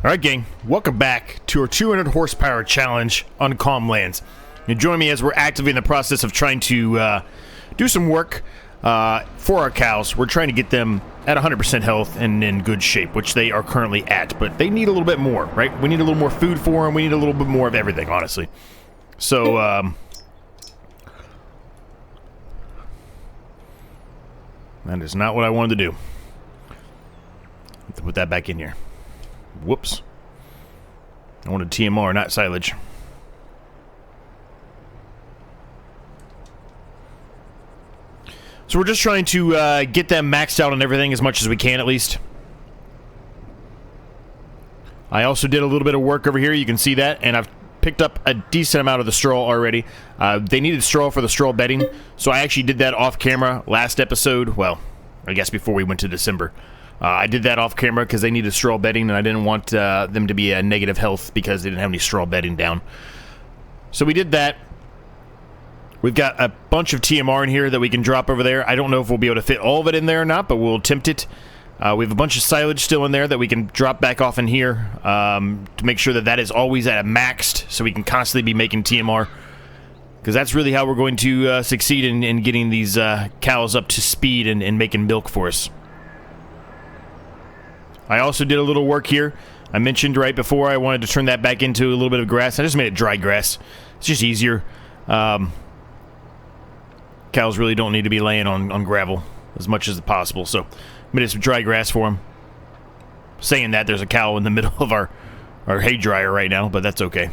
Alright gang, welcome back to our 200 horsepower challenge on CalmLands. You join me as we're actively in the process of trying to do some work for our cows. We're trying to get them at 100% health and in good shape, which they are currently at, but they need a little bit more, right? We need a little more food for them, we need a little bit more of everything, honestly. So, that is not what I wanted to do. Have to put that back in here. Whoops. I wanted TMR, not silage. So we're just trying to get them maxed out on everything as much as we can, at least. I also did a little bit of work over here, you can see that, and I've picked up a decent amount of the straw already. They needed straw for the straw bedding, so I actually did that off camera last episode. Well, I guess before we went to December. I did that off camera because they needed straw bedding, and I didn't want them to be a negative health because they didn't have any straw bedding down. So we did that. We've got a bunch of TMR in here that we can drop over there. I don't know if we'll be able to fit all of it in there or not, but we'll attempt it. We have a bunch of silage still in there that we can drop back off in here to make sure that that is always at a maxed, so we can constantly be making TMR. Because that's really how we're going to succeed in getting these cows up to speed and making milk for us. I also did a little work here. I mentioned right before I wanted to turn that back into a little bit of grass. I just made it dry grass. It's just easier. Cows really don't need to be laying on gravel as much as possible. So I made some dry grass for them. Saying that, there's a cow in the middle of our hay dryer right now, but that's okay.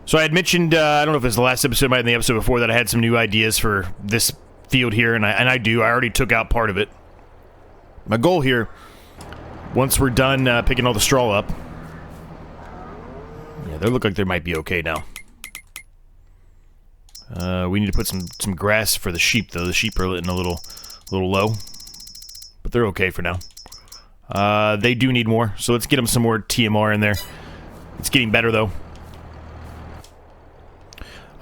So I had mentioned, I don't know if it was the last episode, it might have been the episode before, that I had some new ideas for this field here, and I do. I already took out part of it. My goal here, once we're done picking all the straw up, yeah, they look like they might be okay now. We need to put some grass for the sheep, though. The sheep are getting a little low, but they're okay for now. They do need more, so let's get them some more TMR in there. It's getting better, though.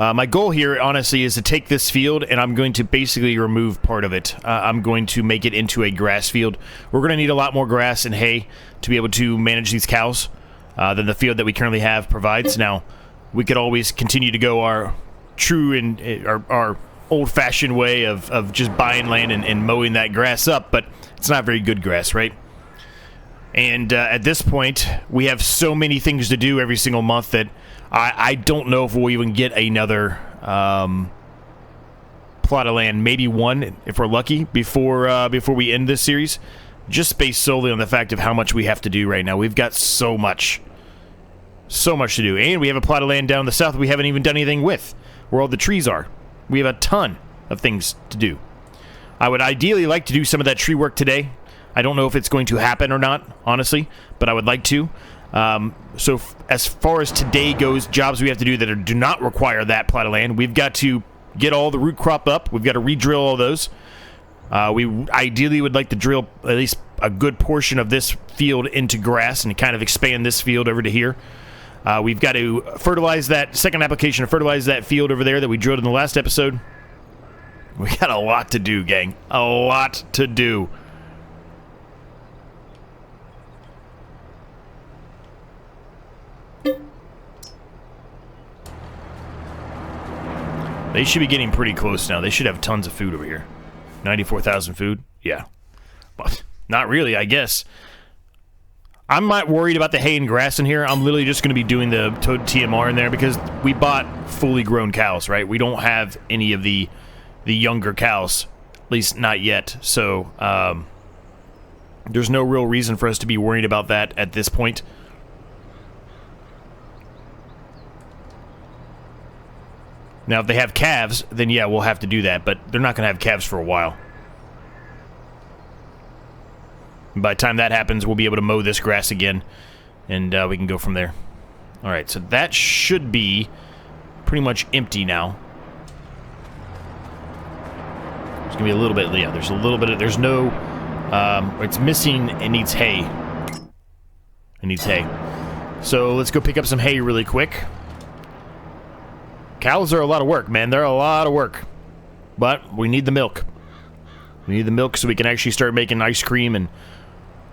My goal here, honestly, is to take this field, and I'm going to basically remove part of it. I'm going to make it into a grass field. We're going to need a lot more grass and hay to be able to manage these cows than the field that we currently have provides. Now, we could always continue to go our true and our old-fashioned way of just buying land and mowing that grass up, but it's not very good grass, right? And at this point, we have so many things to do every single month that I don't know if we'll even get another plot of land, maybe one if we're lucky, before we end this series. Just based solely on the fact of how much we have to do right now. We've got so much to do, and we have a plot of land down in the south we haven't even done anything with, where all the trees are. We have a ton of things to do. I would ideally like to do some of that tree work today. I don't know if it's going to happen or not, honestly, but I would like to. So as far as today goes, jobs we have to do that do not require that plot of land, we've got to get all the root crop up. We've got to re-drill all those. We ideally would like to drill at least a good portion of this field into grass and kind of expand this field over to here. We've got to fertilize that second application to fertilize that field over there that we drilled in the last episode. We got a lot to do, gang. A lot to do. They should be getting pretty close now. They should have tons of food over here. 94,000 food? Yeah. Well, not really, I guess. I'm not worried about the hay and grass in here. I'm literally just going to be doing the TMR in there because we bought fully grown cows, right? We don't have any of the younger cows, at least not yet. So, there's no real reason for us to be worried about that at this point. Now, if they have calves, then yeah, we'll have to do that, but they're not going to have calves for a while. And by the time that happens, we'll be able to mow this grass again, and we can go from there. All right, so that should be pretty much empty now. There's going to be a little bit, yeah, there's a little bit of, there's no, it's missing, it needs hay. It needs hay. So let's go pick up some hay really quick. Cows are a lot of work, man. They're a lot of work. But we need the milk. We need the milk so we can actually start making ice cream and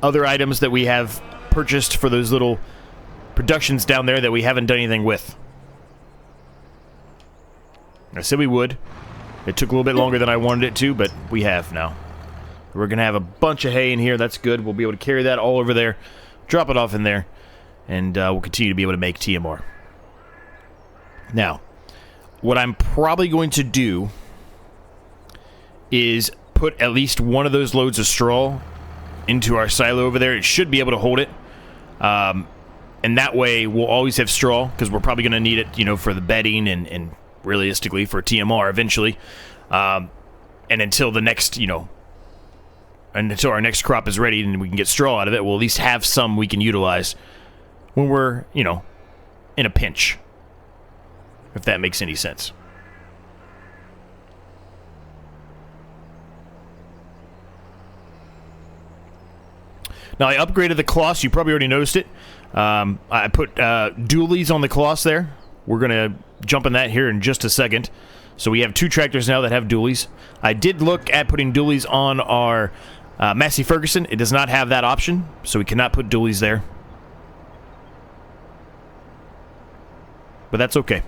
other items that we have purchased for those little productions down there that we haven't done anything with. I said we would. It took a little bit longer than I wanted it to, but we have now. We're going to have a bunch of hay in here. That's good. We'll be able to carry that all over there, drop it off in there, and we'll continue to be able to make TMR. Now, what I'm probably going to do is put at least one of those loads of straw into our silo over there. It should be able to hold it. And that way, we'll always have straw, because we're probably going to need it, you know, for the bedding and realistically for TMR eventually. And until the next, you know, and until our next crop is ready and we can get straw out of it, we'll at least have some we can utilize when we're, you know, in a pinch. If that makes any sense. Now, I upgraded the cloths. You probably already noticed it. I put dualies on the cloths there. We're going to jump in that here in just a second. So we have 2 tractors now that have dualies. I did look at putting dualies on our Massey Ferguson. It does not have that option, so we cannot put dualies there. But that's okay.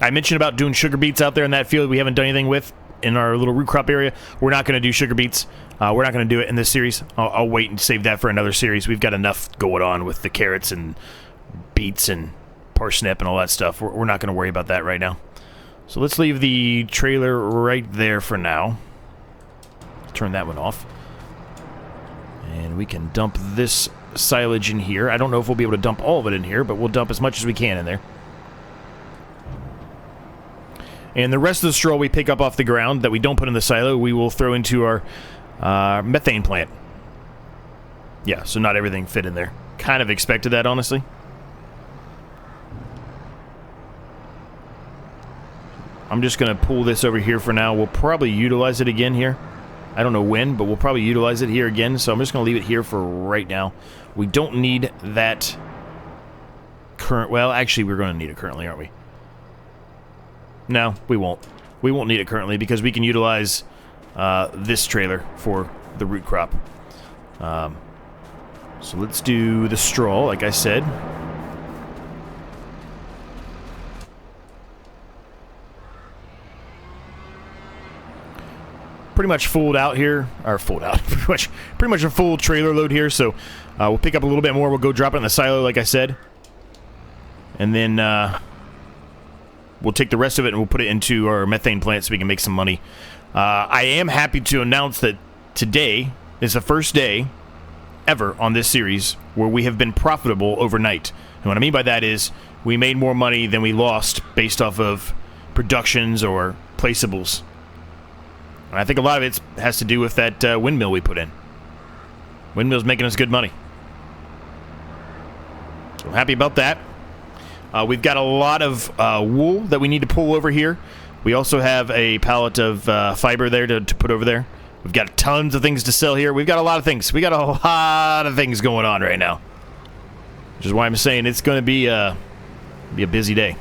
I mentioned about doing sugar beets out there in that field we haven't done anything with in our little root crop area. We're not going to do sugar beets. We're not going to do it in this series. I'll wait and save that for another series. We've got enough going on with the carrots and beets and parsnip and all that stuff. We're not going to worry about that right now. So let's leave the trailer right there for now. Turn that one off. And we can dump this silage in here. I don't know if we'll be able to dump all of it in here, but we'll dump as much as we can in there. And the rest of the straw we pick up off the ground that we don't put in the silo, we will throw into our methane plant. Yeah, so not everything fit in there. Kind of expected that, honestly. I'm just going to pull this over here for now. We'll probably utilize it again here. I don't know when, but we'll probably utilize it here again. So I'm just going to leave it here for right now. We don't need that current... Well, actually, we're going to need it currently, aren't we? No, we won't. We won't need it currently because we can utilize this trailer for the root crop. So let's do the straw, like I said. Pretty much full out here, or full out, pretty much a full trailer load here. So we'll pick up a little bit more. We'll go drop it in the silo, like I said, and then we'll take the rest of it and we'll put it into our methane plant so we can make some money. I am happy to announce that today is the first day ever on this series where we have been profitable overnight. And what I mean by that is we made more money than we lost based off of productions or placeables. And I think a lot of it has to do with that windmill we put in. Windmill's making us good money. So I'm happy about that. We've got a lot of wool that we need to pull over here. We also have a pallet of fiber there to put over there. We've got tons of things to sell here. We've got a lot of things. We got a lot of things going on right now. Which is why I'm saying it's going to be a busy day.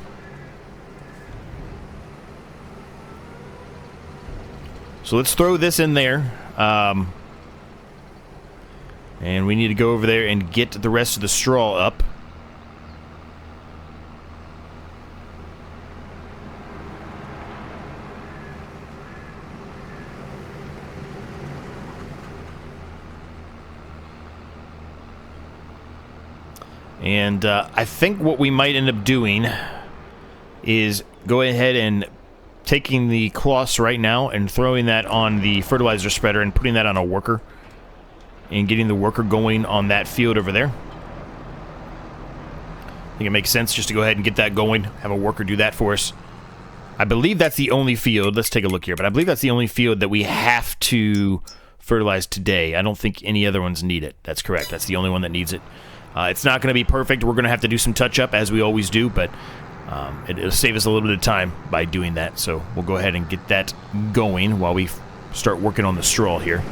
So let's throw this in there. And we need to go over there and get the rest of the straw up. And I think what we might end up doing is go ahead and taking the cloths right now and throwing that on the fertilizer spreader and putting that on a worker and getting the worker going on that field over there. I think it makes sense just to go ahead and get that going, have a worker do that for us. I believe that's the only field, let's take a look here, but I believe that's the only field that we have to fertilize today. I don't think any other ones need it. That's correct, that's the only one that needs it. It's not going to be perfect. We're going to have to do some touch-up, as we always do, but it'll save us a little bit of time by doing that. So we'll go ahead and get that going while we start working on the straw here.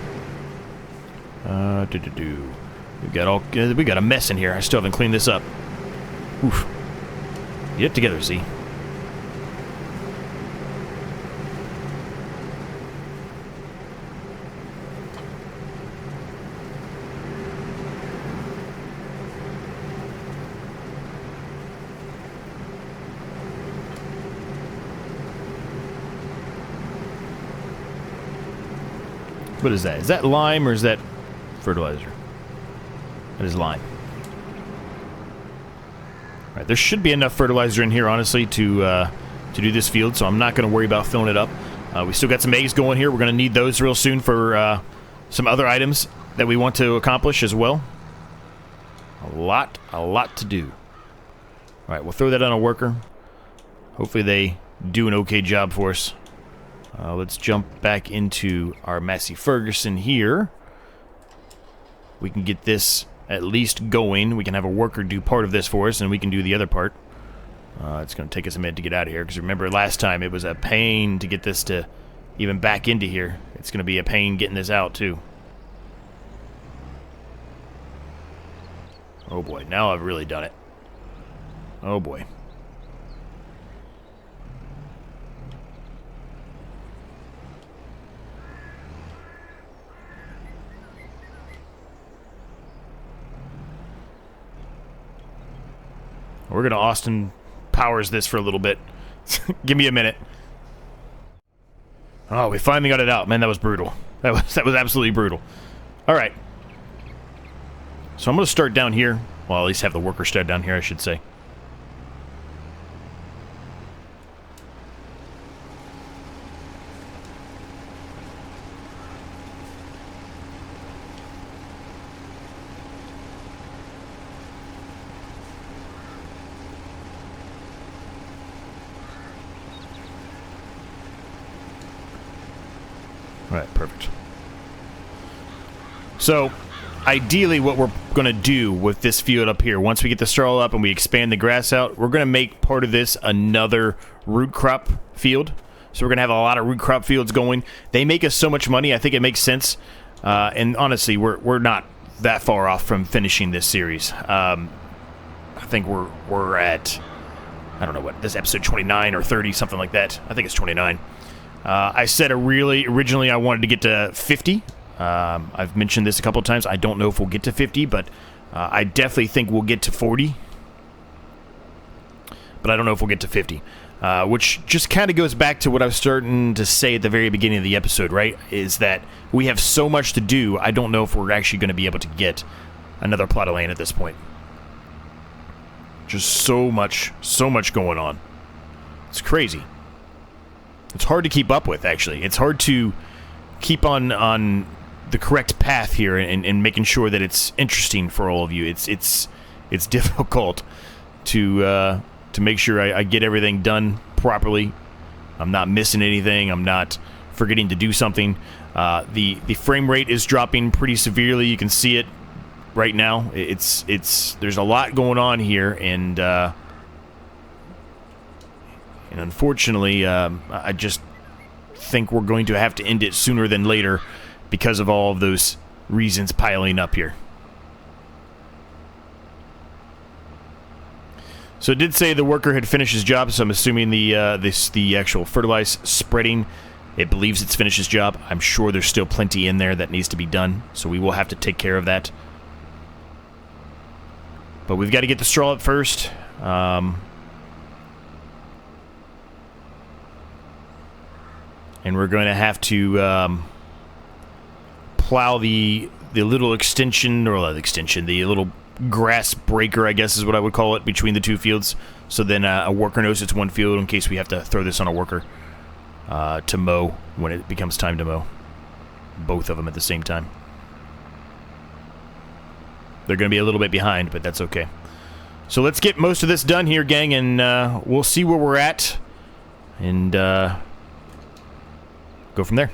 We got a mess in here. I still haven't cleaned this up. Oof. Get it together, Z. What is that? Is that lime or is that fertilizer? That is lime. All right, there should be enough fertilizer in here, honestly, to do this field, so I'm not going to worry about filling it up. We still got some eggs going here. We're going to need those real soon for some other items that we want to accomplish as well. A lot to do. All right, we'll throw that on a worker. Hopefully they do an okay job for us. Let's jump back into our Massey Ferguson here. We can get this at least going. We can have a worker do part of this for us, and we can do the other part. It's going to take us a minute to get out of here, because remember last time it was a pain to get this to even back into here. It's going to be a pain getting this out, too. Oh boy, now I've really done it. Oh boy. We're going to Austin Powers this for a little bit. Give me a minute. Oh, we finally got it out. Man, that was brutal. That was absolutely brutal. All right. So I'm going to start down here. Well, at least have the worker start down here, I should say. All right, perfect. So, ideally what we're going to do with this field up here, once we get the straw up and we expand the grass out, we're going to make part of this another root crop field. So we're going to have a lot of root crop fields going. They make us so much money, I think it makes sense. And honestly, we're not that far off from finishing this series. I think we're at, I don't know what, this episode 29 or 30, something like that. I think it's 29. I said originally I wanted to get to 50. I've mentioned this a couple of times. I don't know if we'll get to 50, but I definitely think we'll get to 40. But I don't know if we'll get to 50. Which just kind of goes back to what I was starting to say at the very beginning of the episode, right? Is that we have so much to do, I don't know if we're actually going to be able to get another plot of land at this point. Just so much going on. It's crazy. It's hard to keep up with, actually. It's hard to keep on the correct path here and making sure that it's interesting for all of you. It's difficult to make sure I get everything done properly. I'm not missing anything. I'm not forgetting to do something. The frame rate is dropping pretty severely. You can see it right now. There's a lot going on here, and unfortunately, I just think we're going to have to end it sooner than later because of all of those reasons piling up here. So it did say the worker had finished his job, so I'm assuming the actual fertilize spreading, it believes it's finished its job. I'm sure there's still plenty in there that needs to be done, so we will have to take care of that. But we've got to get the straw up first. And we're going to have to plow the little extension, or the little grass breaker, I guess is what I would call it, between the two fields. So then a worker knows it's one field in case we have to throw this on a worker to mow when it becomes time to mow. Both of them at the same time. They're going to be a little bit behind, but that's okay. So let's get most of this done here, gang, and we'll see where we're at. And go from there.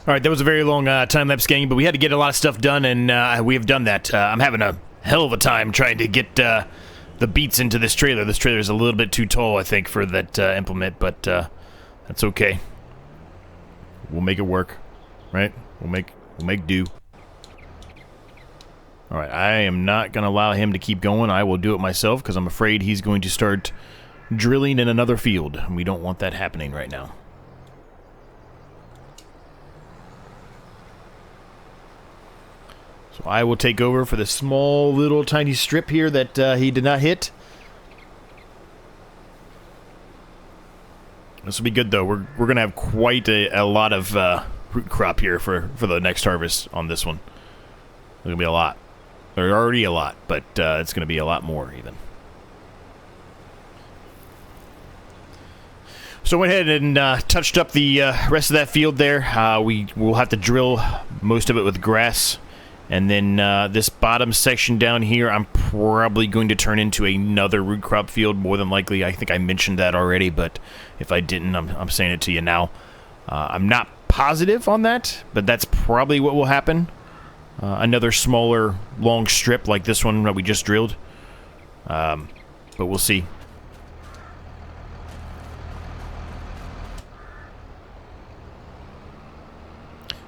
All right, that was a very long time-lapse gang, but we had to get a lot of stuff done, and we have done that. I'm having a hell of a time trying to get the beats into this trailer. This trailer is a little bit too tall, I think, for that implement, but that's okay. We'll make it work, right? We'll make do. All right, I am not going to allow him to keep going. I will do it myself because I'm afraid he's going to start drilling in another field. We don't want that happening right now. So I will take over for the small little tiny strip here that he did not hit. This will be good though. We're going to have quite a lot of root crop here for the next harvest on this one. There's going to be a lot. There's already a lot, but it's going to be a lot more even. So I went ahead and touched up the rest of that field there. We will have to drill most of it with grass. And then this bottom section down here, I'm probably going to turn into another root crop field, more than likely. I think I mentioned that already, but if I didn't, I'm saying it to you now. I'm not positive on that, but that's probably what will happen. Another smaller, long strip like this one that we just drilled. But we'll see.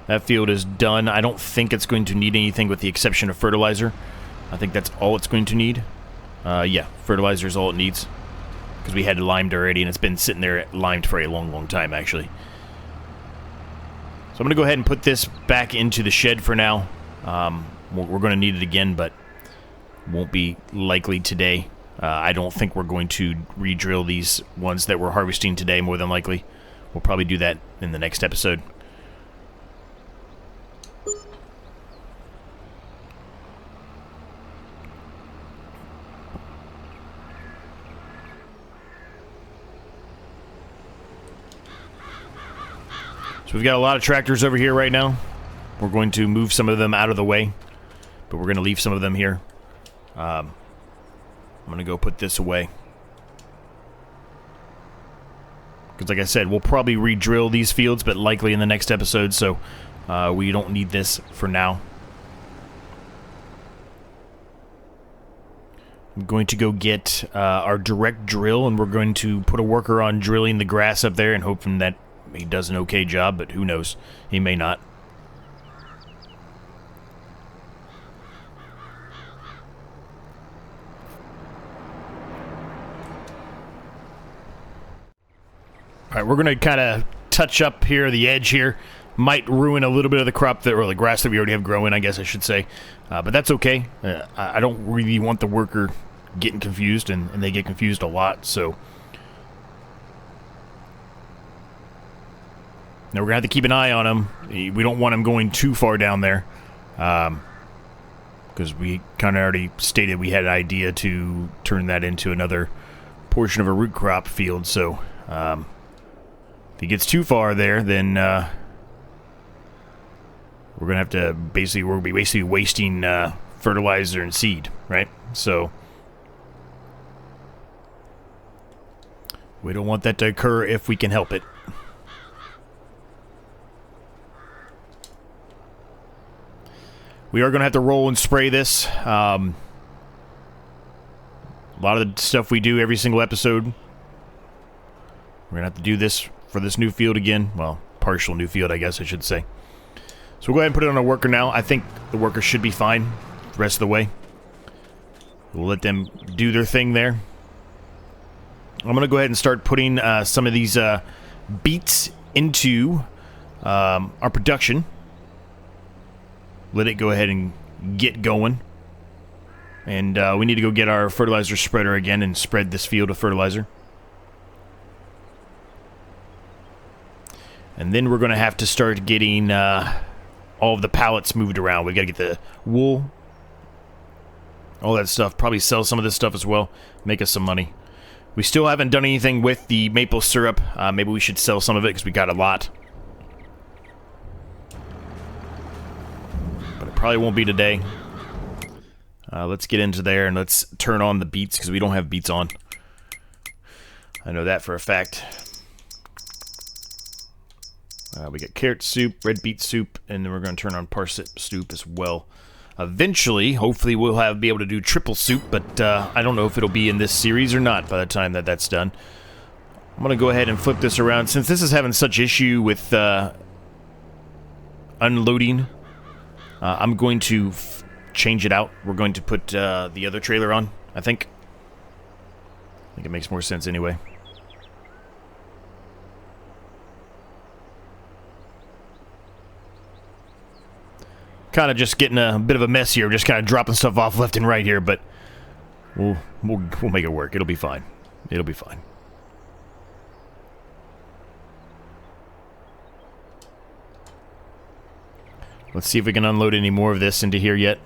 That field is done. I don't think it's going to need anything with the exception of fertilizer. I think that's all it's going to need. Yeah, fertilizer is all it needs. Because we had it limed already, and it's been sitting there limed for a long, long time, actually. So I'm going to go ahead and put this back into the shed for now. We're going to need it again, but won't be likely today. I don't think we're going to re-drill these ones that we're harvesting today, more than likely. We'll probably do that in the next episode. So we've got a lot of tractors over here right now. We're going to move some of them out of the way, but we're going to leave some of them here. I'm going to go put this away. Because like I said, we'll probably re-drill these fields, but likely in the next episode, so we don't need this for now. I'm going to go get our direct drill, and we're going to put a worker on drilling the grass up there and hoping that he does an okay job, but who knows? He may not. Alright, we're going to kind of touch up here, the edge here. Might ruin a little bit of the crop, or the grass that we already have growing, I guess I should say. But that's okay. I don't really want the worker getting confused, and they get confused a lot, so... Now we're going to have to keep an eye on him. We don't want him going too far down there. Because we kind of already stated we had an idea to turn that into another portion of a root crop field. So if he gets too far there, then we're going to have to we'll be basically wasting fertilizer and seed, right? So we don't want that to occur if we can help it. We are going to have to roll and spray this. A lot of the stuff we do every single episode. We're going to have to do this for this new field again. Well, partial new field, I guess I should say. So we'll go ahead and put it on a worker now. I think the worker should be fine the rest of the way. We'll let them do their thing there. I'm going to go ahead and start putting some of these beets into our production. Let it go ahead and get going. And we need to go get our fertilizer spreader again and spread this field of fertilizer. And then we're going to have to start getting all of the pallets moved around. We've got to get the wool, all that stuff. Probably sell some of this stuff as well. Make us some money. We still haven't done anything with the maple syrup. Maybe we should sell some of it because we got a lot. Probably won't be today. Let's get into there and let's turn on the beets because we don't have beets on. I know that for a fact. We got carrot soup, red beet soup, and then we're going to turn on parsnip soup as well. Eventually, hopefully we'll be able to do triple soup, but I don't know if it'll be in this series or not by the time that that's done. I'm going to go ahead and flip this around. Since this is having such issue with unloading, I'm going to change it out. We're going to put the other trailer on, I think. I think it makes more sense anyway. Kind of just getting a bit of a mess here, just kind of dropping stuff off left and right here, but we'll make it work. It'll be fine. It'll be fine. Let's see if we can unload any more of this into here yet.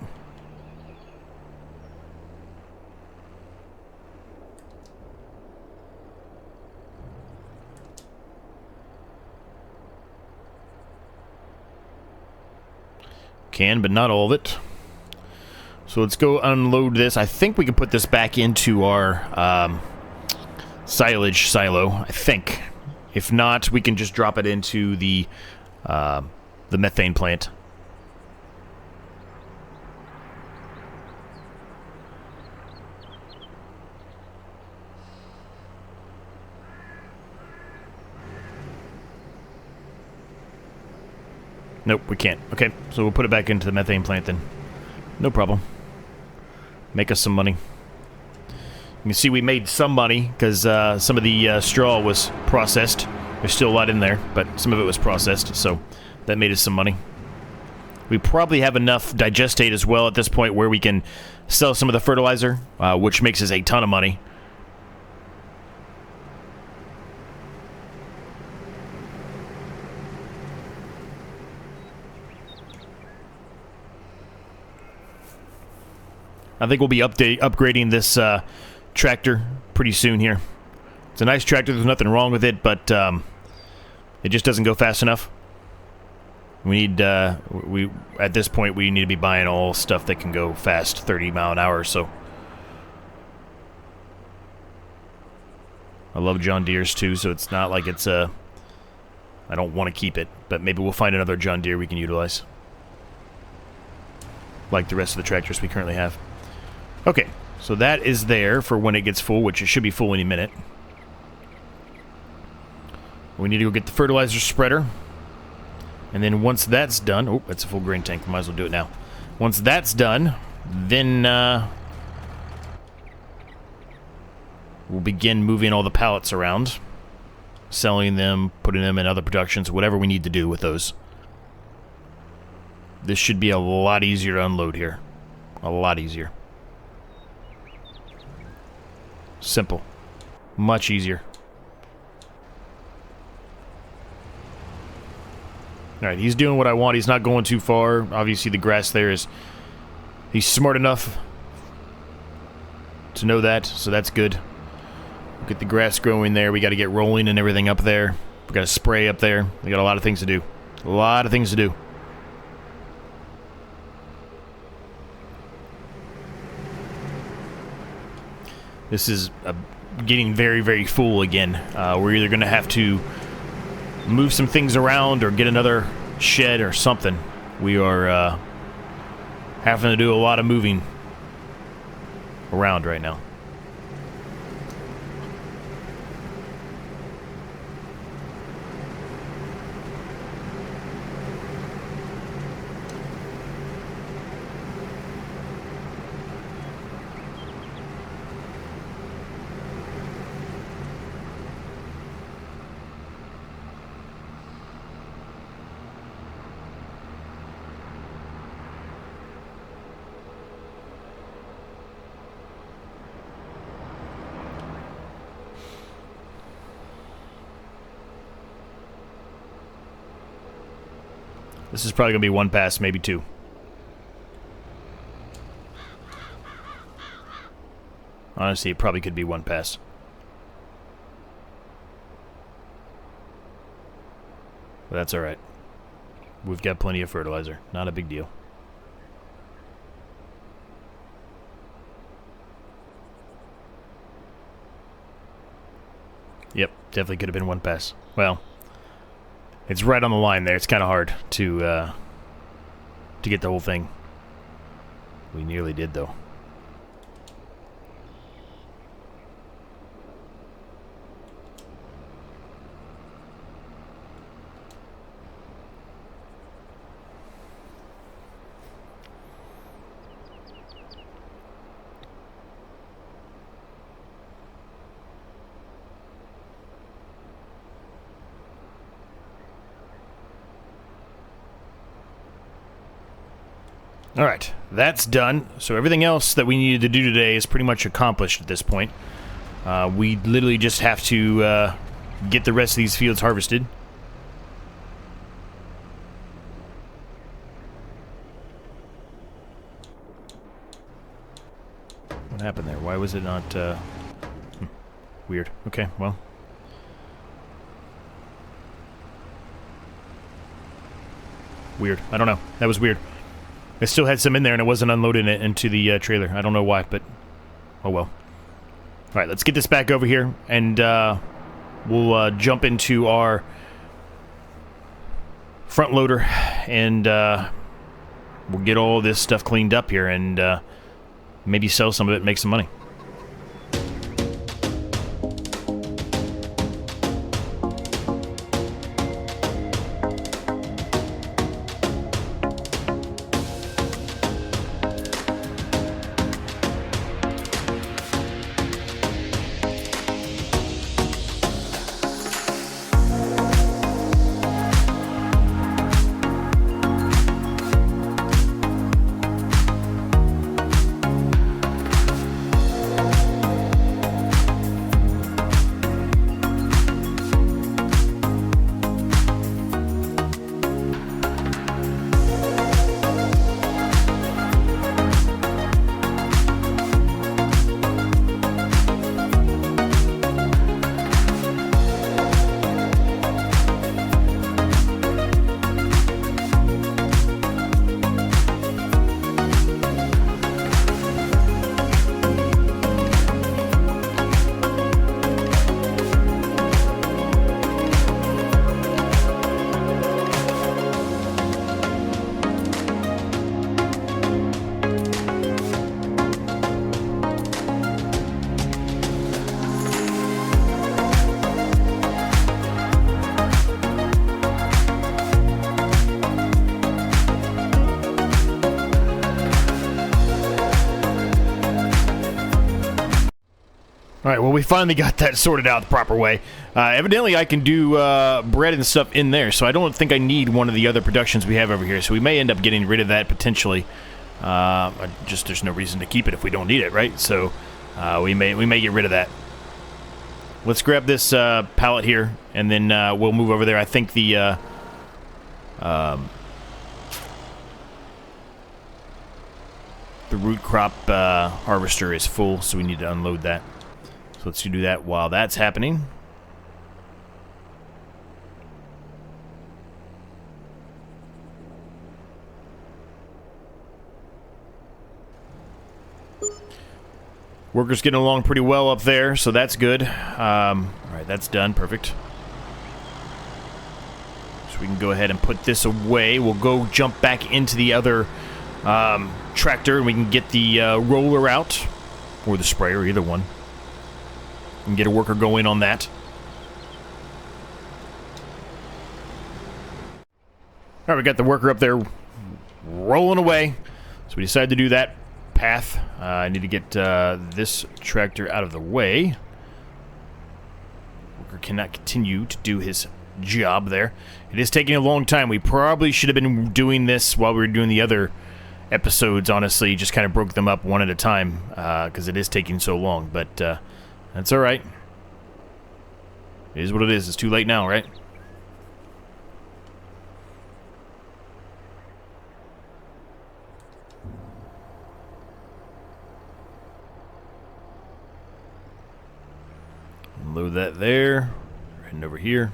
Can, but not all of it. So let's go unload this. I think we can put this back into our silage silo, I think. If not, we can just drop it into the methane plant. Nope, we can't. Okay, so we'll put it back into the methane plant then. No problem. Make us some money. You can see we made some money because some of the straw was processed. There's still a lot in there, but some of it was processed, so that made us some money. We probably have enough digestate as well at this point where we can sell some of the fertilizer, which makes us a ton of money. I think we'll be upgrading this tractor pretty soon here. It's a nice tractor. There's nothing wrong with it, but it just doesn't go fast enough. We need at this point we need to be buying all stuff that can go fast, 30 mile an hour or so. I love John Deere's too, so it's not like it's I don't want to keep it, but maybe we'll find another John Deere we can utilize, like the rest of the tractors we currently have. Okay, so that is there for when it gets full, which it should be full any minute. We need to go get the fertilizer spreader. And then once that's done... Oh, that's a full grain tank. We might as well do it now. Once that's done, then we'll begin moving all the pallets around. Selling them, putting them in other productions, whatever we need to do with those. This should be a lot easier to unload here. A lot easier. Simple. Much easier. Alright, he's doing what I want. He's not going too far. Obviously, the grass there is... He's smart enough to know that, so that's good. Get the grass growing there. We got to get rolling and everything up there. We got to spray up there. We got a lot of things to do. A lot of things to do. This is getting very, very full again. We're either going to have to move some things around or get another shed or something. We are having to do a lot of moving around right now. This is probably going to be one pass, maybe two. Honestly, it probably could be one pass. But that's alright. We've got plenty of fertilizer. Not a big deal. Yep, definitely could have been one pass. Well, It's right on the line there. It's kind of hard to get the whole thing. We nearly did, though. Alright, that's done. So everything else that we needed to do today is pretty much accomplished at this point. We literally just have to get the rest of these fields harvested. What happened there? Why was it not... Weird. Okay, well... Weird. I don't know. That was weird. I still had some in there and it wasn't unloading it into the trailer. I don't know why, but oh well. Alright, let's get this back over here and we'll jump into our front loader and we'll get all this stuff cleaned up here and maybe sell some of it and make some money. Alright, well we finally got that sorted out the proper way. Evidently I can do bread and stuff in there, so I don't think I need one of the other productions we have over here, so we may end up getting rid of that potentially. Just there's no reason to keep it if we don't need it, right? So we may get rid of that. Let's grab this pallet here, and then we'll move over there. I think the root crop harvester is full, so we need to unload that. So let's do that while that's happening. Worker's getting along pretty well up there, so that's good. Alright, that's done. Perfect. So we can go ahead and put this away. We'll go jump back into the other tractor, and we can get the roller out. Or the sprayer, either one. And get a worker going on that. Alright, we got the worker up there rolling away. So we decided to do that path. I need to get this tractor out of the way. Worker cannot continue to do his job there. It is taking a long time. We probably should have been doing this while we were doing the other episodes, honestly. Just kind of broke them up one at a time because it is taking so long. But that's alright. It is what it is. It's too late now, right? Load that there. Heading over here.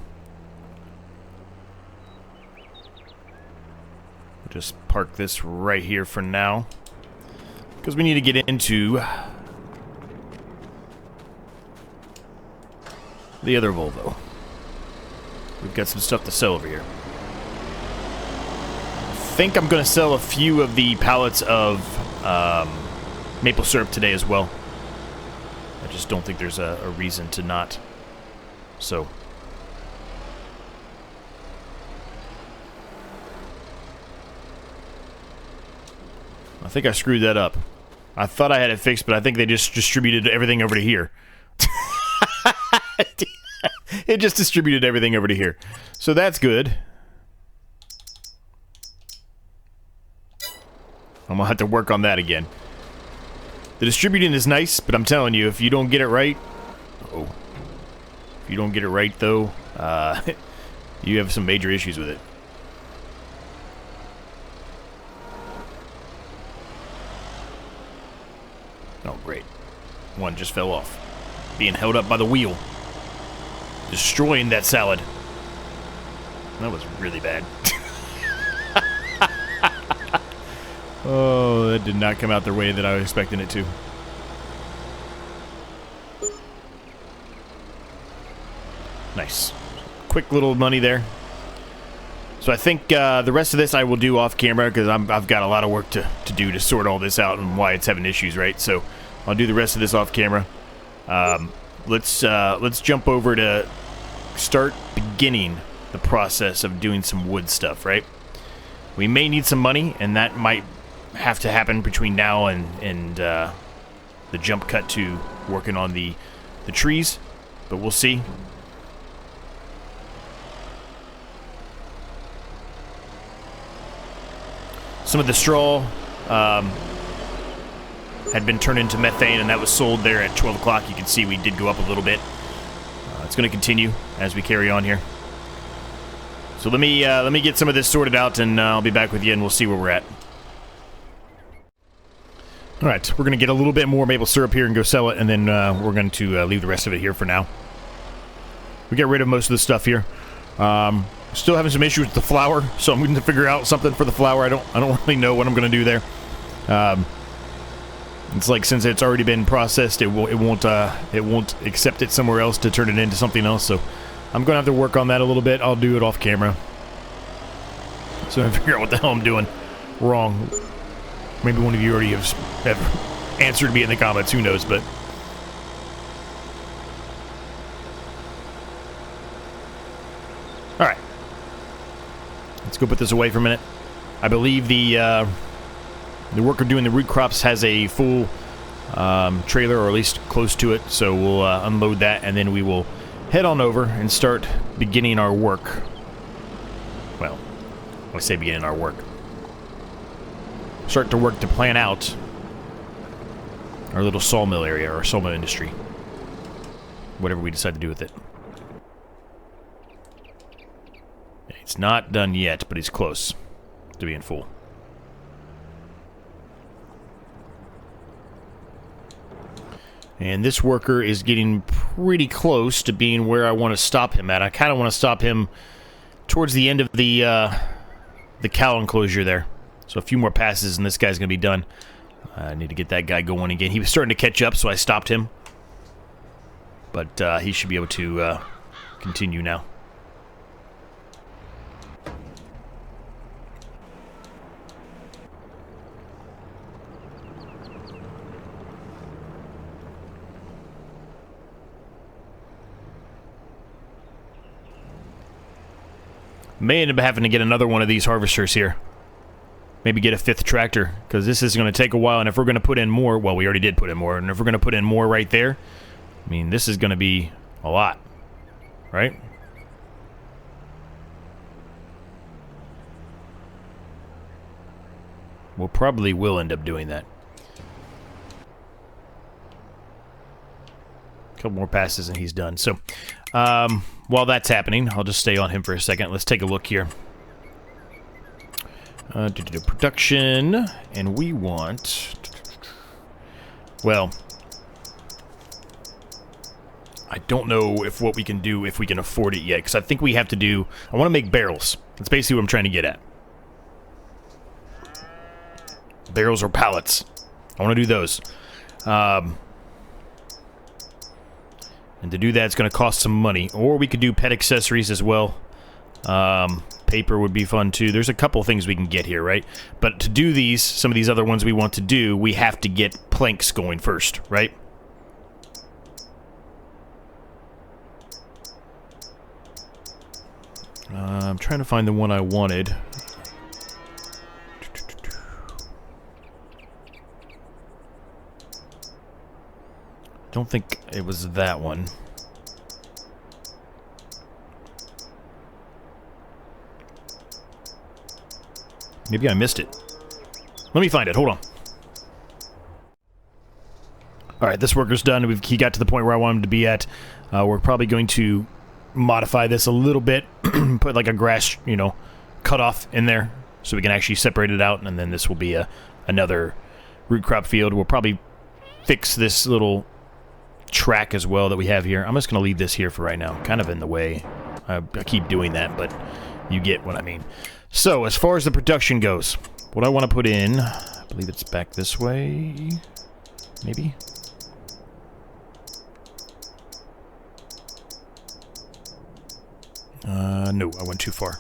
We'll just park this right here for now, because we need to get into the other Volvo. we've got some stuff to sell over here. I think I'm going to sell a few of the pallets of maple syrup today as well. I just don't think there's a reason to not. So... I think I screwed that up. I thought I had it fixed, but I think they just distributed everything over to here. It just distributed everything over to here. So that's good. I'm gonna have to work on that again. The distributing is nice, but I'm telling you, if you don't get it right... Oh. If you don't get it right, though, you have some major issues with it. Oh, great. One just fell off. Being held up by the wheel. Destroying that salad. That was really bad. Oh, that did not come out the way that I was expecting it to. Nice. Quick little money there. So I think the rest of this I will do off camera because I've got a lot of work to do to sort all this out and why it's having issues, right? So I'll do the rest of this off camera. Let's jump over to start beginning the process of doing some wood stuff, right? We may need some money, and that might have to happen between now and the jump cut to working on the trees, but we'll see. Some of the straw had been turned into methane, and that was sold there at 12 o'clock. You can see we did go up a little bit. It's going to continue as we carry on here. So let me get some of this sorted out, and I'll be back with you, and we'll see where we're at. All right, we're going to get a little bit more maple syrup here and go sell it, and then we're going to leave the rest of it here for now. We get rid of most of the stuff here. Still having some issues with the flour, so I'm going to figure out something for the flour. I don't really know what I'm going to do there. It's like since it's already been processed, it won't accept it somewhere else to turn it into something else. So I'm going to have to work on that a little bit. I'll do it off camera. So I figure out what the hell I'm doing wrong. Maybe one of you already have answered me in the comments. Who knows? But all right. Let's go put this away for a minute. I believe the worker doing the root crops has a full trailer, or at least close to it, so we'll unload that, and then we will head on over and start beginning our work. Well, I say beginning our work. Start to work to plan out our little sawmill area, or sawmill industry. Whatever we decide to do with it. It's not done yet, but he's close to being full. And this worker is getting pretty close to being where I want to stop him at. I kind of want to stop him towards the end of the cow enclosure there. So a few more passes and this guy's going to be done. I need to get that guy going again. He was starting to catch up, so I stopped him. But he should be able to continue now. May end up having to get another one of these harvesters here. Maybe get a 5th tractor, because this is going to take a while, and if we're going to put in more, well, we already did put in more, and if we're going to put in more right there, I mean, this is going to be a lot, right? We'll probably will end up doing that. A couple more passes and he's done. So, while that's happening, I'll just stay on him for a second. Let's take a look here. Production, and we want... Well, I don't know if what we can do, if we can afford it yet, because I think we have to do... I want to make barrels. That's basically what I'm trying to get at. Barrels or pallets. I want to do those. And to do that, it's going to cost some money. Or we could do pet accessories as well. Paper would be fun too. There's a couple things we can get here, right? But to do these, some of these other ones we want to do, we have to get planks going first, right? I'm trying to find the one I wanted. Don't think it was that one. Maybe I missed it. Let me find it. Hold on. Alright, this worker's done. He got to the point where I want him to be at. We're probably going to modify this a little bit. Put like a grass, you know, cutoff in there so we can actually separate it out. And then this will be another root crop field. We'll probably fix this little track as well that we have here. I'm just going to leave this here for right now. Kind of in the way. I keep doing that, but you get what I mean. So, as far as the production goes, what I want to put in, I believe it's back this way, maybe? No, I went too far.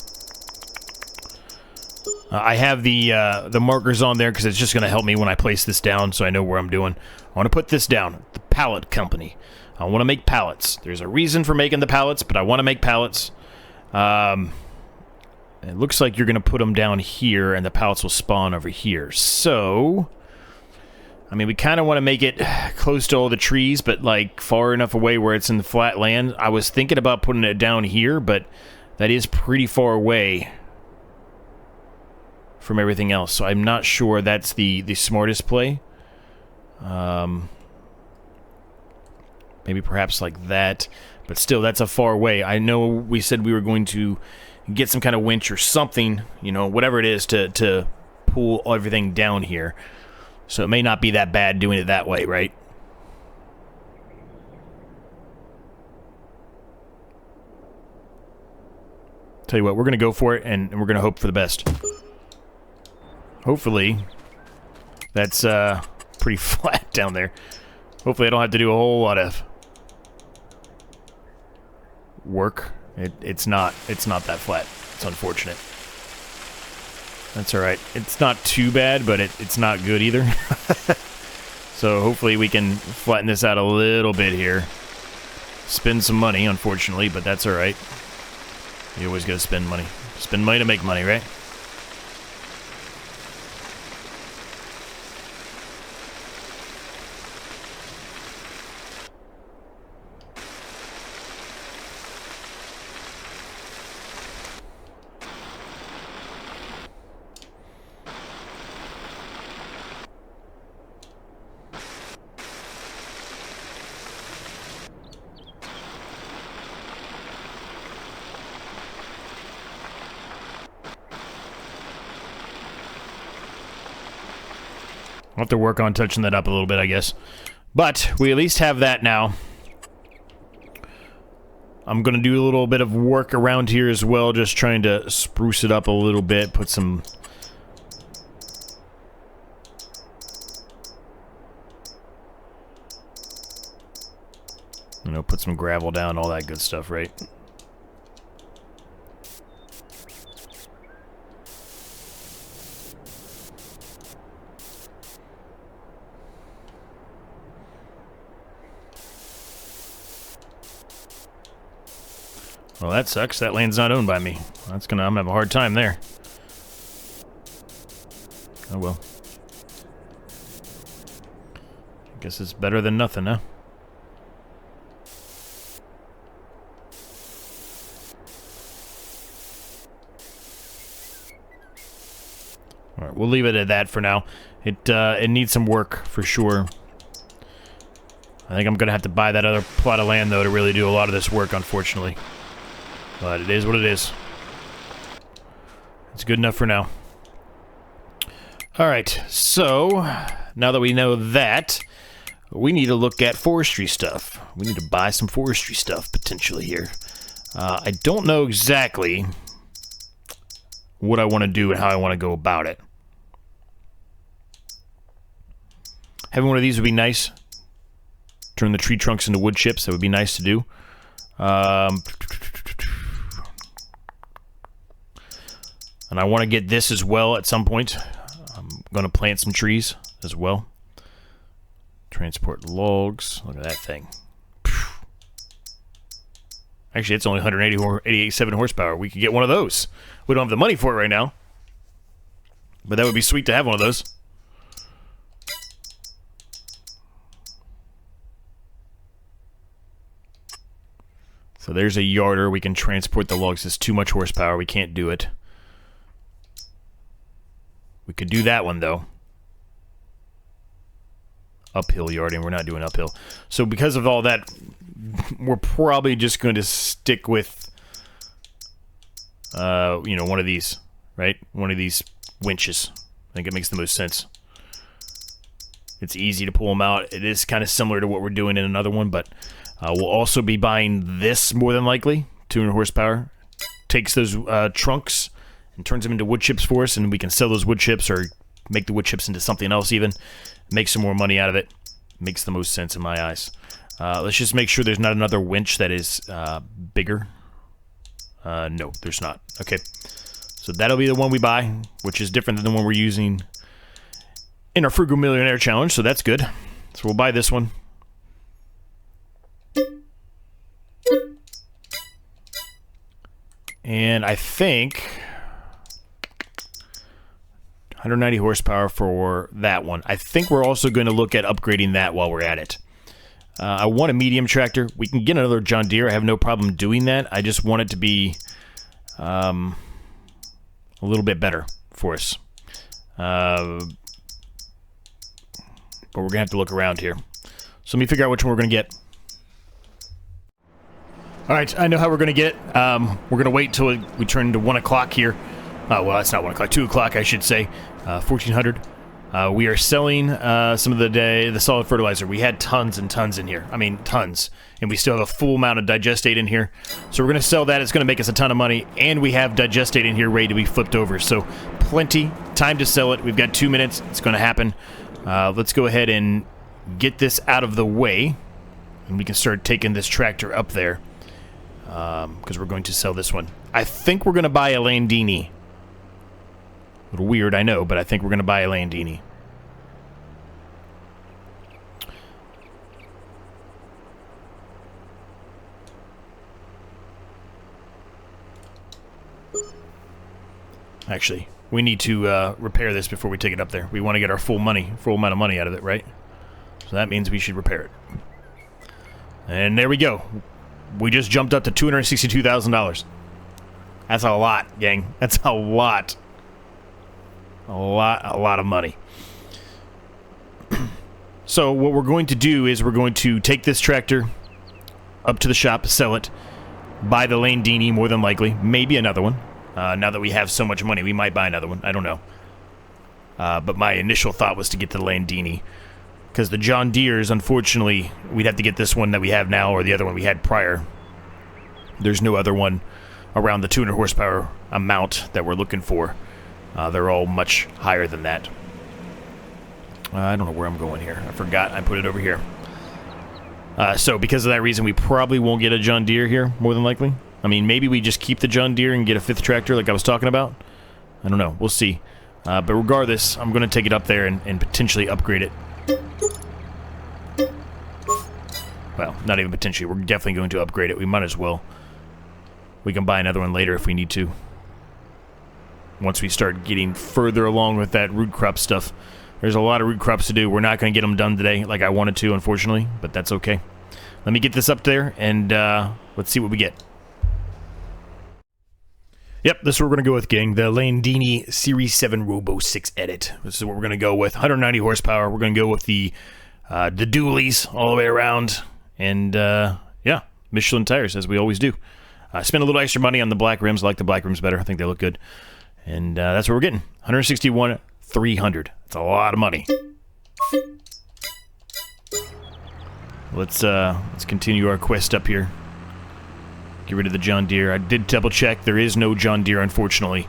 I have the markers on there because it's just going to help me when I place this down so I know where I'm doing. I want to put this down, the pallet company. I want to make pallets. There's a reason for making the pallets, but I want to make pallets. It looks like you're going to put them down here, and the pallets will spawn over here. So, I mean, we kind of want to make it close to all the trees, but, like, far enough away where it's in the flat land. I was thinking about putting it down here, but that is pretty far away from everything else. So I'm not sure that's the smartest play. Maybe perhaps like that. But still, that's a far away. I know we said we were going to get some kind of winch or something, you know, whatever it is to pull everything down here. So it may not be that bad doing it that way, right? Tell you what, we're going to go for it, and we're going to hope for the best. Hopefully, that's pretty flat down there. Hopefully I don't have to do a whole lot of work. It's not that flat. It's unfortunate. That's alright. It's not too bad, but it's not good either. So hopefully we can flatten this out a little bit here. Spend some money, unfortunately, but that's alright. You always gotta spend money. Spend money to make money, right? I'll have to work on touching that up a little bit, I guess. But we at least have that now. I'm going to do a little bit of work around here as well, just trying to spruce it up a little bit, put some... you know, put some gravel down, all that good stuff, right? Well, that sucks. That land's not owned by me. I'm gonna have a hard time there. Oh well. I guess it's better than nothing, huh? Alright, we'll leave it at that for now. It needs some work, for sure. I think I'm gonna have to buy that other plot of land, though, to really do a lot of this work, unfortunately. But it is what it is. It's good enough for now. Alright, so now that we know that, we need to look at forestry stuff. We need to buy some forestry stuff, potentially, here. I don't know exactly what I want to do and how I want to go about it. Having one of these would be nice. Turn the tree trunks into wood chips. That would be nice to do. And I want to get this as well at some point. I'm going to plant some trees as well. Transport logs. Look at that thing. Actually, it's only 187 horsepower. We could get one of those. We don't have the money for it right now. But that would be sweet to have one of those. So there's a yarder. We can transport the logs. It's too much horsepower. We can't do it. We could do that one, though. Uphill yarding. We're not doing uphill. So because of all that, we're probably just going to stick with, you know, one of these, right? One of these winches. I think it makes the most sense. It's easy to pull them out. It is kind of similar to what we're doing in another one, but we'll also be buying this more than likely. 200 horsepower. Takes those trunks and turns them into wood chips for us, and we can sell those wood chips or make the wood chips into something else even. Make some more money out of it. Makes the most sense in my eyes. Let's just make sure there's not another winch that is bigger. No, there's not. Okay. So that'll be the one we buy, which is different than the one we're using in our Frugal Millionaire Challenge, so that's good. So we'll buy this one. And I think 190 horsepower for that one. I think we're also going to look at upgrading that while we're at it. I want a medium tractor. We can get another John Deere. I have no problem doing that. I just want it to be a little bit better for us. But we're going to have to look around here. So let me figure out which one we're going to get. All right, I know how we're going to get it. We're going to wait till we turn to 1 o'clock here. Well, that's not 1 o'clock, 2 o'clock, I should say. 1400. We are selling some of the solid fertilizer. We had tons and tons in here. I mean, tons. And we still have a full amount of digestate in here. So we're going to sell that. It's going to make us a ton of money. And we have digestate in here ready to be flipped over. So plenty. Time to sell it. We've got 2 minutes. It's going to happen. Let's go ahead and get this out of the way. And we can start taking this tractor up there. Because we're going to sell this one. I think we're going to buy a Landini. A little weird, I know, but I think we're going to buy a Landini. Actually, we need to repair this before we take it up there. We want to get our full amount of money out of it, right? So that means we should repair it. And there we go. We just jumped up to $262,000. That's a lot, gang. That's a lot. A lot of money. So what we're going to do is we're going to take this tractor up to the shop, sell it, buy the Landini more than likely, maybe another one. Now that we have so much money, we might buy another one. I don't know. But my initial thought was to get the Landini. Because the John Deere's, unfortunately, we'd have to get this one that we have now or the other one we had prior. There's no other one around the 200 horsepower amount that we're looking for. They're all much higher than that. I don't know where I'm going here. I forgot. I put it over here. So because of that reason, we probably won't get a John Deere here, more than likely. I mean, maybe we just keep the John Deere and get a 5th tractor like I was talking about. I don't know. We'll see. But regardless, I'm going to take it up there and potentially upgrade it. Well, not even potentially. We're definitely going to upgrade it. We might as well. We can buy another one later if we need to. Once we start getting further along with that root crop stuff. There's a lot of root crops to do. We're not going to get them done today like I wanted to, unfortunately. But that's okay. Let me get this up there and let's see what we get. Yep, this is what we're going to go with, gang. The Landini Series 7 Robo 6 Edit. This is what we're going to go with. 190 horsepower. We're going to go with the dualies all the way around. And, yeah, Michelin tires, as we always do. I spent a little extra money on the black rims. I like the black rims better. I think they look good. And that's what we're getting. $161,300. That's a lot of money. Let's continue our quest up here. Get rid of the John Deere. I did double check. There is no John Deere, unfortunately,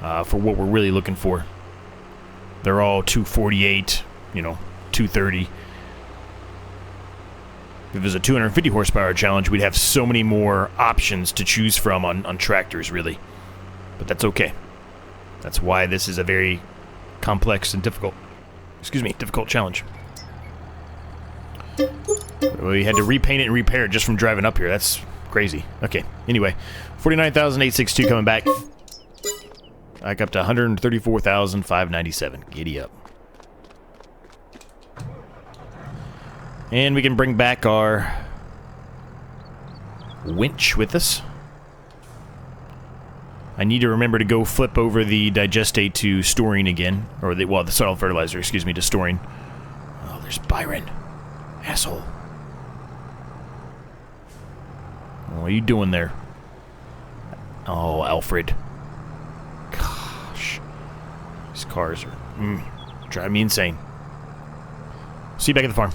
for what we're really looking for. They're all 248, 230. If there's a 250 horsepower challenge, we'd have so many more options to choose from on tractors, really. But that's okay. That's why this is a very complex and difficult, difficult challenge. We had to repaint it and repair it just from driving up here. That's crazy. Okay, anyway, 49,862 coming back. Back up to 134,597. Giddy up. And we can bring back our winch with us. I need to remember to go flip over the digestate to storing again. Or the soil fertilizer, excuse me, to storing. Oh, there's Byron. Asshole. What are you doing there? Oh, Alfred. Gosh. These cars are driving me insane. See you back at the farm.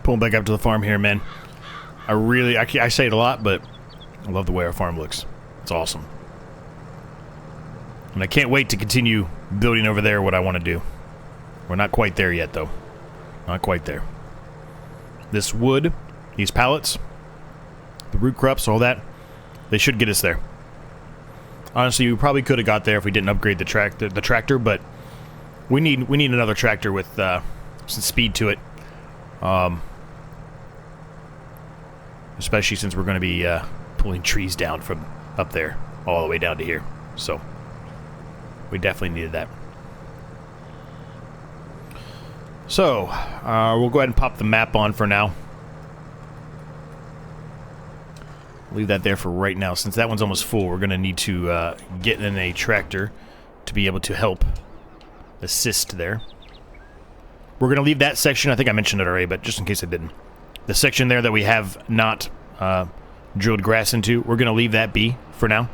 Pulling back up to the farm here, man. I say it a lot, but I love the way our farm looks. It's awesome. And I can't wait to continue building over there what I want to do. We're not quite there yet, though. Not quite there. This wood, these pallets, the root crops, all that, they should get us there. Honestly, we probably could have got there if we didn't upgrade the tractor, but we need another tractor with some speed to it. Especially since we're going to be pulling trees down from up there all the way down to here. So, we definitely needed that. So, we'll go ahead and pop the map on for now. Leave that there for right now. Since that one's almost full, we're going to need to get in a tractor to be able to help assist there. We're going to leave that section. I think I mentioned it already, but just in case I didn't. The section there that we have not drilled grass into, we're going to leave that be for now.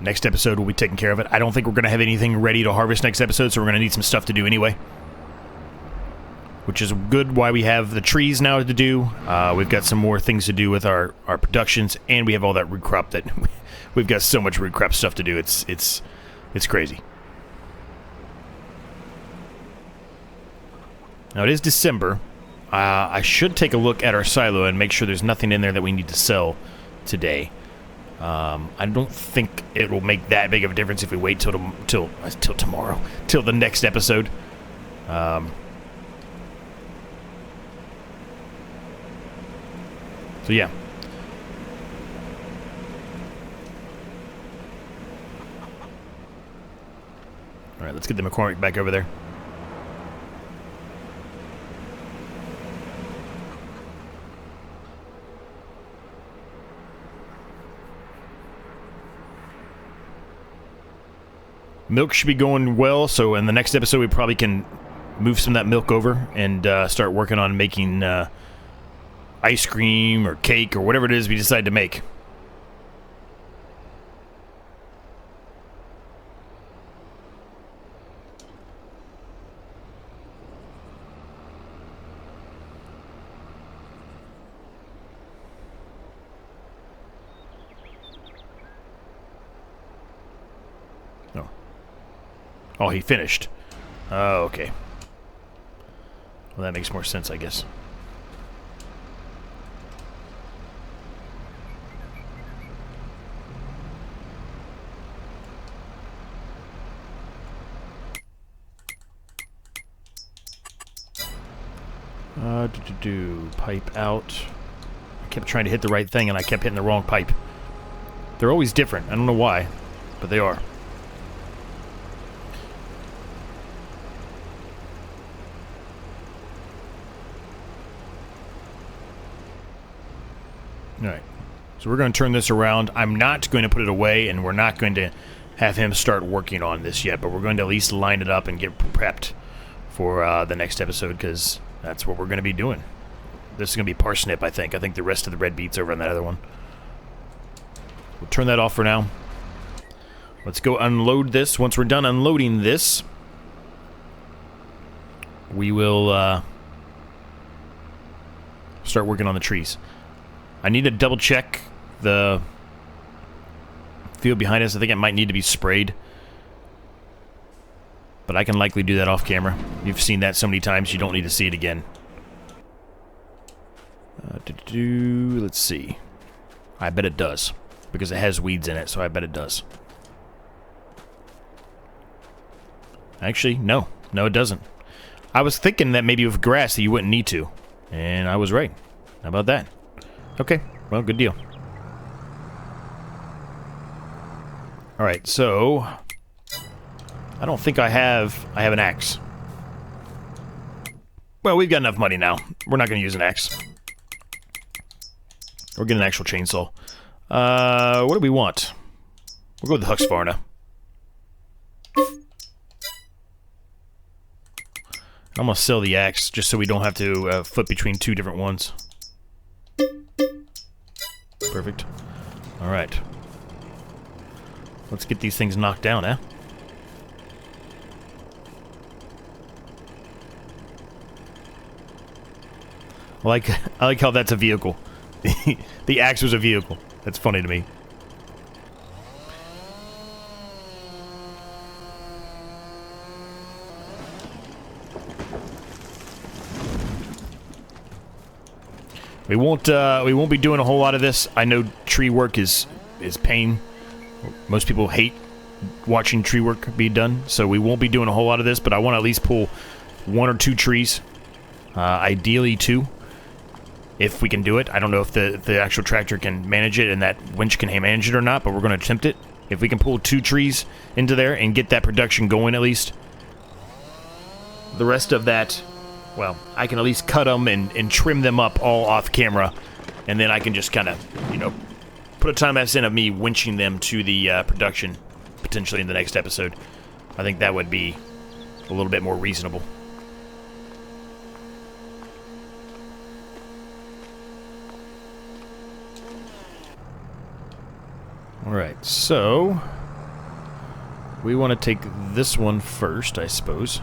Next episode we'll be taking care of it. I don't think we're going to have anything ready to harvest next episode, so we're going to need some stuff to do anyway. Which is good why we have the trees now to do. We've got some more things to do with our productions, and we have all that root crop that... we've got so much root crop stuff to do. It's crazy. Now, it is December. I should take a look at our silo and make sure there's nothing in there that we need to sell today. I don't think it will make that big of a difference if we wait till tomorrow, till the next episode. So, yeah. All right, let's get the McCormick back over there. Milk should be going well, so in the next episode we probably can move some of that milk over and start working on making ice cream or cake or whatever it is we decide to make. Oh, he finished. Oh, okay. Well, that makes more sense, I guess. Pipe out. I kept trying to hit the right thing, and I kept hitting the wrong pipe. They're always different. I don't know why, but they are. Alright, so we're going to turn this around. I'm not going to put it away, and we're not going to have him start working on this yet, but we're going to at least line it up and get prepped for the next episode, because that's what we're going to be doing. This is going to be parsnip, I think. I think the rest of the red beet's over on that other one. We'll turn that off for now. Let's go unload this. Once we're done unloading this, we will start working on the trees. I need to double check the field behind us. I think it might need to be sprayed. But I can likely do that off camera. You've seen that so many times, you don't need to see it again. Let's see. I bet it does. Because it has weeds in it, so I bet it does. Actually, no. No, it doesn't. I was thinking that maybe with grass that you wouldn't need to. And I was right. How about that? Okay, well, good deal. Alright, so... I don't think I have an axe. Well, we've got enough money now. We're not going to use an axe. We're getting an actual chainsaw. What do we want? We'll go with the Husqvarna. I'm going to sell the axe just so we don't have to flip between two different ones. Perfect. Alright. Let's get these things knocked down, eh? I like how that's a vehicle. The axe was a vehicle. That's funny to me. We won't be doing a whole lot of this. I know tree work is pain. Most people hate watching tree work be done, so we won't be doing a whole lot of this, but I want to at least pull 1 or 2 trees. Ideally 2. If we can do it. I don't know if the actual tractor can manage it and that winch can manage it or not, but we're going to attempt it. If we can pull 2 trees into there and get that production going at least. The rest of that, well, I can at least cut them and trim them up all off camera. And then I can just kind of, you know, put a time-lapse in of me winching them to the production, potentially in the next episode. I think that would be a little bit more reasonable. Alright, so we want to take this one first, I suppose.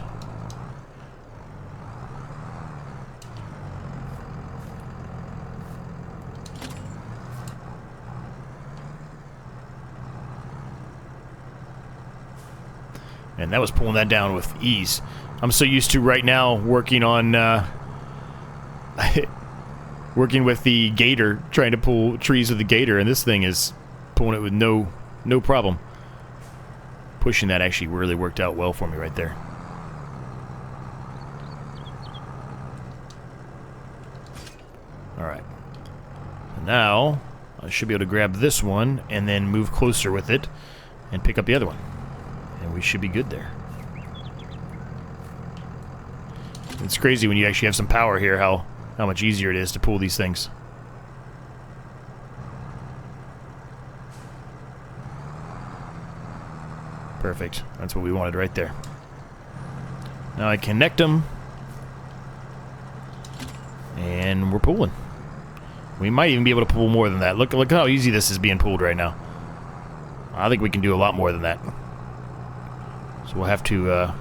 And that was pulling that down with ease. I'm so used to right now working on working with the gator, trying to pull trees with the gator, and this thing is pulling it with no problem. Pushing that actually really worked out well for me right there. Alright. Now, I should be able to grab this one and then move closer with it and pick up the other one. And we should be good there. It's crazy when you actually have some power here how much easier it is to pull these things. Perfect. That's what we wanted right there. Now I connect them. And we're pulling. We might even be able to pull more than that. Look how easy this is being pulled right now. I think we can do a lot more than that. So we'll have to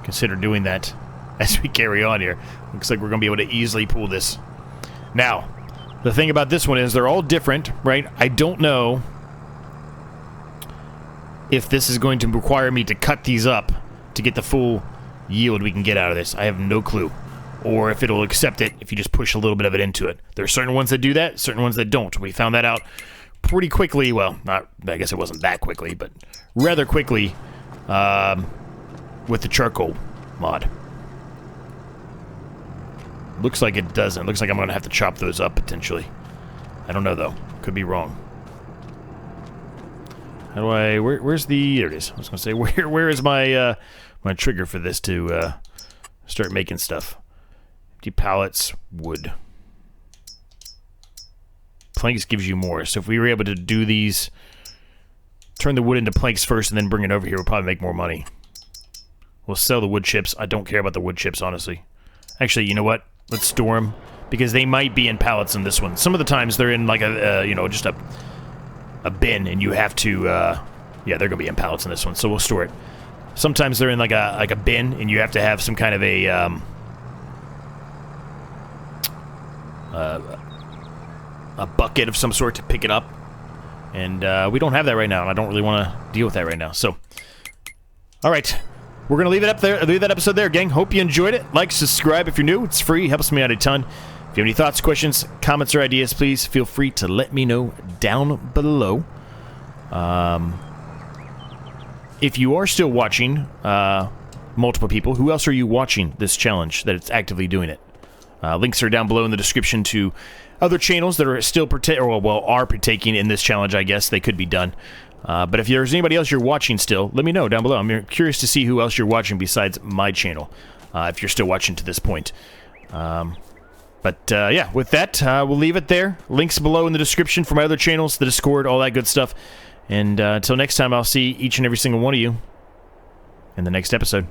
consider doing that as we carry on here. Looks like we're going to be able to easily pull this. Now, the thing about this one is they're all different, right? I don't know if this is going to require me to cut these up to get the full yield we can get out of this. I have no clue. Or if it'll accept it if you just push a little bit of it into it. There are certain ones that do that, certain ones that don't. We found that out pretty quickly. Well, I guess it wasn't that quickly, but rather quickly with the charcoal mod. Looks like it doesn't. Looks like I'm going to have to chop those up potentially. I don't know though. Could be wrong. How do I... Where's the... There it is. I was going to say, where is my my trigger for this to start making stuff? Empty pallets, wood. Planks gives you more. So if we were able to do these... Turn the wood into planks first and then bring it over here, we'll probably make more money. We'll sell the wood chips. I don't care about the wood chips, honestly. Actually, you know what? Let's store them. Because they might be in pallets in this one. Some of the times they're in like a, you know, just a bin, and you have to, yeah, they're going to be in pallets in this one, so we'll store it. Sometimes they're in like a bin, and you have to have some kind of a bucket of some sort to pick it up. And we don't have that right now, and I don't really want to deal with that right now. So, all right. We're going to leave it up there, leave that episode there, gang. Hope you enjoyed it. Like, subscribe if you're new. It's free. Helps me out a ton. If you have any thoughts, questions, comments, or ideas, please feel free to let me know down below. If you are still watching, multiple people, who else are you watching this challenge that it's actively doing it? Links are down below in the description to other channels that are still are partaking in this challenge. I guess they could be done. But if there's anybody else you're watching still, let me know down below. I'm curious to see who else you're watching besides my channel, if you're still watching to this point. Yeah, with that, we'll leave it there. Links below in the description for my other channels, the Discord, all that good stuff. And until next time, I'll see each and every single one of you in the next episode.